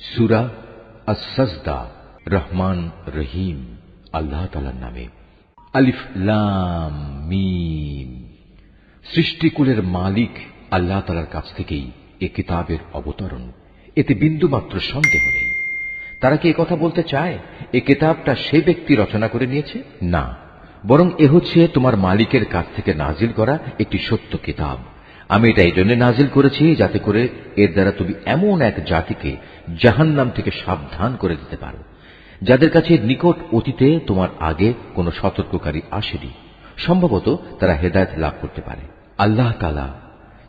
সূরা আস-সাজদা। রহমান রহিম আল্লাহ তাআলার নামে। আলিফ লাম মিম। সৃষ্টিকুলের মালিক আল্লাহ তাআলার কাছ থেকেই এ কিতাবের অবতরণ, এতে বিন্দুমাত্র সন্দেহ নেই। তারা কি কথা বলতে চায় এ কিতাবটা সে ব্যক্তি রচনা করে নিয়েছে? না, বরং এ হচ্ছে তোমার মালিকের কাছ থেকে নাজিল করা একটি সত্য কিতাব। আমি এটা এই জন্য নাজিল করেছি যাতে করে এর দ্বারা তুমি এমন এক জাতিকে জাহান্নাম থেকে সাবধান করে দিতে পারো যাদের কাছে নিকট অতীতে তোমার আগে কোনো সতর্ককারী আসেনি। সম্ভবত তারা হেদায়েত লাভ করতে পারে। আল্লাহ তাআলা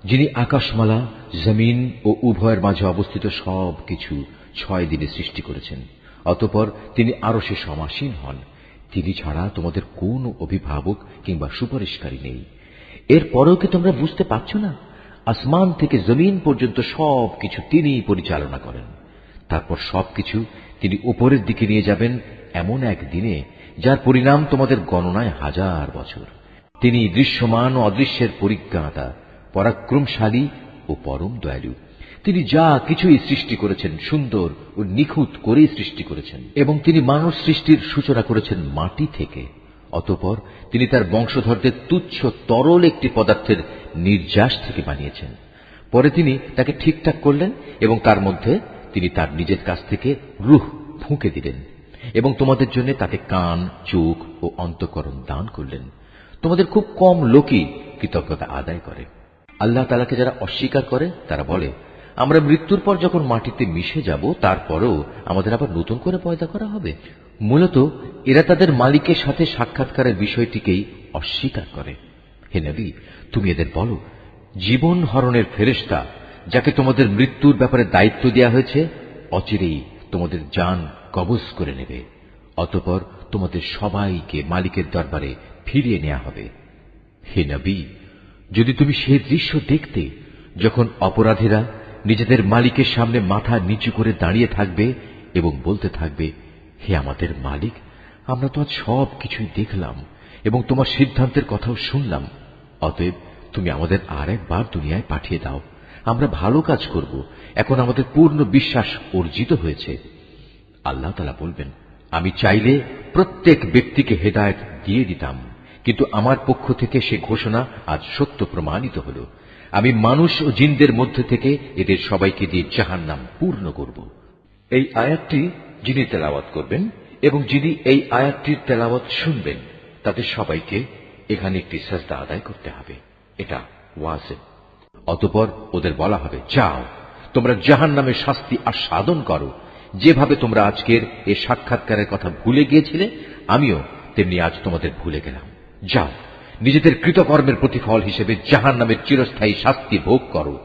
যিনি আকাশমালা, জমিন ও উভয়ের মাঝে অবস্থিত সব কিছু 6 দিনে সৃষ্টি করেছেন, অতঃপর তিনি আরশে সমাসীন হন। তিনি ছাড়া তোমাদের কোন অভিভাবক কিংবা সুপারিশকারী নেই। এরপরেও কি তোমরা বুঝতে পারছো না? আসমান থেকে জমিন পর্যন্ত সবকিছু তিনিই পরিচালনা করেন। তারপর সবকিছু তিনি উপরের দিকে নিয়ে যাবেন এমন এক দিনে যার পরিণাম তোমাদের গণনায় 1000 বছর। তিনি দৃশ্যমান ও অদৃশ্যের পরিজ্ঞাতা, পরাক্রমশালী ও পরম দয়ালু। তিনি যা কিছুই সৃষ্টি করেছেন সুন্দর ও নিখুঁত করেই সৃষ্টি করেছেন, এবং তিনি মানব সৃষ্টির সূচনা করেছেন মাটি থেকে। অতঃপর তিনি তার বংশধরদের তুচ্ছ তরল একটি পদার্থের নির্যাস থেকে বানিয়েছেন। পরে তিনি তাকে ঠিকঠাক করলেন এবং তার মধ্যে তিনি তার নিজের কাছ থেকে রূহ ফুঁকে দিলেন এবং তোমাদের জন্য তাতে কান, চোখ ও অন্তঃকরণ দান করলেন। তোমাদের খুব কম লোকই কৃতজ্ঞতা আদায় করে। আল্লাহ তাআলাকে যারা অস্বীকার করে তারা বলে, আমরা মৃত্যুর পর যখন মাটিতে মিশে যাব তারপরেও আমাদের আবার নতুন করে পয়দা করা হবে। মূলত এরা তাদের মালিকের সাথে সাক্ষাৎকারের বিষয়টিকেই অস্বীকার করে। হে নবী, তুমি এদের বলো, জীবন হরণের ফেরেশতা যাকে তোমাদের মৃত্যুর ব্যাপারে দায়িত্ব দেওয়া হয়েছে অচিরেই তোমাদের জান কবজ করে নেবে। অতঃপর তোমাদের সবাইকে মালিকের দরবারে ফিরিয়ে নেওয়া হবে। হে নবী, যদি তুমি সে দৃশ্য দেখতে যখন অপরাধীরা নিজেদের মালিকের সামনে মাথা নিচু করে দাঁড়িয়ে থাকবে এবং বলতে থাকবে, হে আমাদের মালিক, আমরা তো আজ সব কিছুই দেখলাম এবং তোমার সিদ্ধান্তের কথাও শুনলাম। অতএব তুমি আমাদের আর একবার দুনিয়ায় পাঠিয়ে দাও। আমরা ভালো কাজ করব। এখন আমাদের পূর্ণ বিশ্বাস অর্জিত হয়েছে। আল্লাহ তাআলা বলবেন, আমি চাইলে প্রত্যেক ব্যক্তিকে হেদায়েত দিয়ে দিতাম, কিন্তু আমার পক্ষ থেকে সে ঘোষণা আজ সত্য প্রমাণিত হল। আমি মানুষ ও জিনদের মধ্যে থেকে এদের সবাইকে দিয়ে জাহান্নাম পূর্ণ করব। এই আয়াতটি যিনি তেলাওয়াত করবেন এবং যিনি এই আয়াতটির তেলাওয়াত শুনবেন তাদের সবাইকে এখানে একটি সাজদা আদায় করতে হবে। এটা ওয়াজিব। অতঃপর ওদের বলা হবে, যাও তোমরা জাহান্নামের শাস্তি আস্বাদন করো। যেভাবে তোমরা আজকের এই সাক্ষাৎকারের কথা ভুলে গিয়েছিলে, আমিও তেমনি আজ তোমাদের ভুলে গেলাম। যাও নিজেদের কৃতকর্মের প্রতিফল হিসেবে জাহান্নামের চিরস্থায়ী শাস্তি ভোগ করো।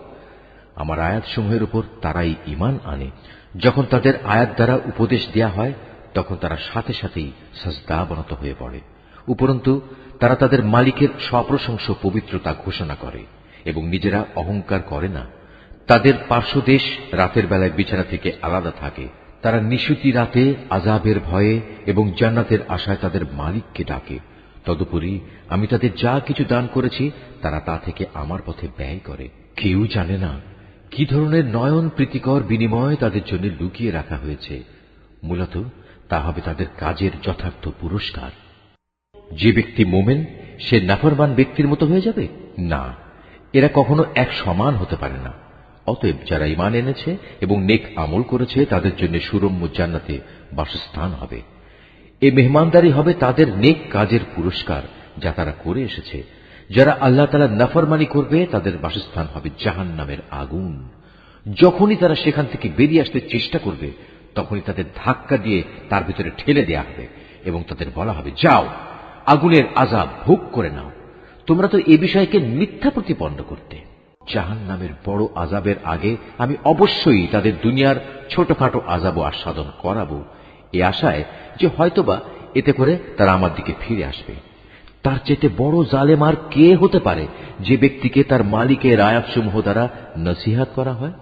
আমার আয়াতসমূহের উপর তারাই ঈমান আনে। যখন তাদের আয়াত দ্বারা উপদেশ দেয়া হয় তখন তারা সাথে সাথেই সাজদাবনত হয়ে পড়ে। উপরন্তু তারা তাদের মালিকের সপ্রশংস পবিত্রতা ঘোষণা করে এবং নিজেরা অহংকার করে না। তাদের পার্শ্বদেশ রাতের বেলায় বিছানা থেকে আলাদা থাকে। তারা নিশুতি রাতে আযাবের ভয়ে এবং জান্নাতের আশায় তাদের মালিককে ডাকে। তদুপরি আমি তাদের যা কিছু দান করেছি তারা তা থেকে আমার পথে ব্যয় করে। কেউ জানে না কি ধরনের নয়ন প্রীতিকর বিনিময় তাদের জন্য লুকিয়ে রাখা হয়েছে। মূলত তা হবে তাদের কাজের যথার্থ পুরস্কার। যে ব্যক্তি মোমেন সে নাফরমান ব্যক্তির মতো হয়ে যাবে? না, এরা কখনো এক সমান হতে পারে না। অতএব যারা ঈমান এনেছে এবং নেক আমল করেছে তাদের জন্য সুরম্য জান্নাতে বাসস্থান হবে। এই মেহমানদারি হবে তাদের নেক কাজের পুরস্কার যা তারা করে এসেছে। যারা আল্লাহ তাআলার নাফরমানি করবে তাদের বাসস্থান হবে জাহান্নামের আগুন। যখনই তারা সেখান থেকে বেরিয়ে আসতে চেষ্টা করবে তখনই তাদের ধাক্কা দিয়ে তার ভিতরে ঠেলে দেয়া হবে এবং তাদের বলা হবে, যাও আগুনের আযাব ভোগ করে নাও। তোমরা তো এ বিষয়কে মিথ্যা প্রতিপন্ন করতে। জাহান্নামের বড় আযাবের আগে আমি অবশ্যই তাদের দুনিয়ার ছোটখাটো আযাবও আস্বাদন করাবো, এ আশায় যে হয়তোবা এতে করে তারা আমার দিকে ফিরে আসবে। তার চেয়ে বড় জালেম আর কে হতে পারে যে ব্যক্তিকে তার মালিকের আয়াতসমূহ দ্বারা নসিহত করা হয়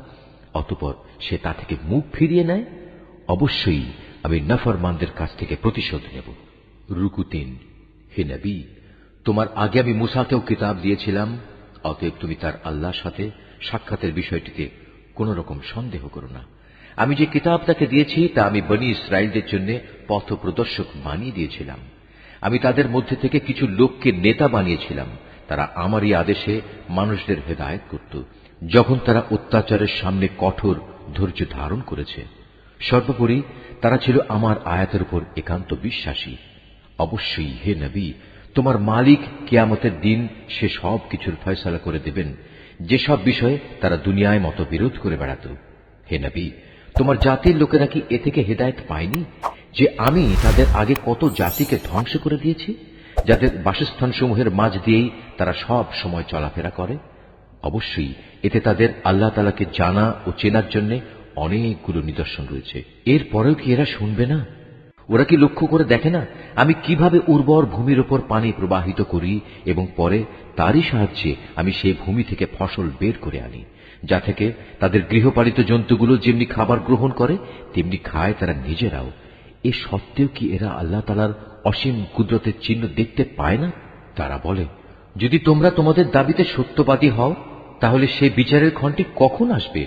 অতঃপর সে তা থেকে মুখ ফিরিয়ে নেয়। অবশ্যই আমি নাফরমানদের কাছ থেকে প্রতিশোধ নেব। রুকু ৩। হে নবী, তোমার আগে আমি মূসাকেও কিতাব দিয়েছিলাম, অতএব তুমি তার আল্লাহর সাথে সাক্ষাতের বিষয়টিতে কোন রকম সন্দেহ করো না। আমি যে কিতাব তাকে দিয়েছি তা আমি বনী ইসরায়েলদের জন্য পথ প্রদর্শক বানিয়ে দিয়েছিলাম। আমি তাদের মধ্যে থেকে কিছু লোককে নেতা বানিয়েছিলাম, তারা আমারই আদেশে মানুষদের হেদায়েত করত, যখন তারা অত্যাচারের সামনে কঠোর ধৈর্য ধারণ করেছে। সর্বোপরি তারা ছিল আমার আয়াতের উপর একান্ত বিশ্বাসী। অবশ্যই হে নবী, তোমার মালিক কিয়ামতের দিন সে সব কিছুর ফয়সালা করে দেবেন যেসব বিষয়ে তারা দুনিয়ায় মতবিরোধ করে বেড়াত। হে নবী, তোমার জাতির লোকেরা কি এ থেকে হেদায়েত পায়নি যে আমি তাদের আগে কত জাতিকে ধ্বংস করে দিয়েছি, যাদের বাসস্থান সমূহের মাঝ দিয়েই তারা সব সময় চলাফেরা করে? অবশ্যই এতে তাদের আল্লাহ তাআলাকে জানা ও চেনার জন্য অনেকগুলো নিদর্শন রয়েছে। এরপরেও কি এরা শুনবে না? ওরা কি লক্ষ্য করে দেখে না আমি কিভাবে উর্বর ভূমির উপর পানি প্রবাহিত করি এবং পরে তারই সাহায্যে আমি সেই ভূমি থেকে ফসল বের করে আনি, যা থেকে তাদের গৃহপালিত জন্তুগুলো যেমনি খাবার গ্রহণ করে তেমনি খায় তারা নিজেরাও। এ সত্ত্বেও কি এরা আল্লাহ তাআলার অসীম কুদরতের চিহ্ন দেখতে পায় না? তারা বলে, যদি তোমরা তোমাদের দাবিতে সত্যবাদী হও তাহলে সেই বিচারের ক্ষণটি কখন আসবে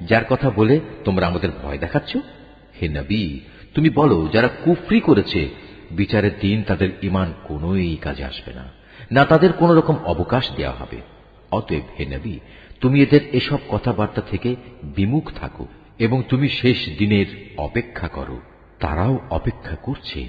যার কথা বলে তোমরা আমাদের ভয় দেখাচ্ছ? হে নবী, তুমি বলো, যারা কুফরি করেছে বিচারের দিন তাদের ঈমান কোনোই কাজে আসবে না, না তাদের কোন রকম অবকাশ দেওয়া হবে। অতএব হে নবী, তুমি এদের এসব কথাবার্তা থেকে বিমুখ থাকো এবং তুমি শেষ দিনের অপেক্ষা করো। তারাও অপেক্ষা করছে।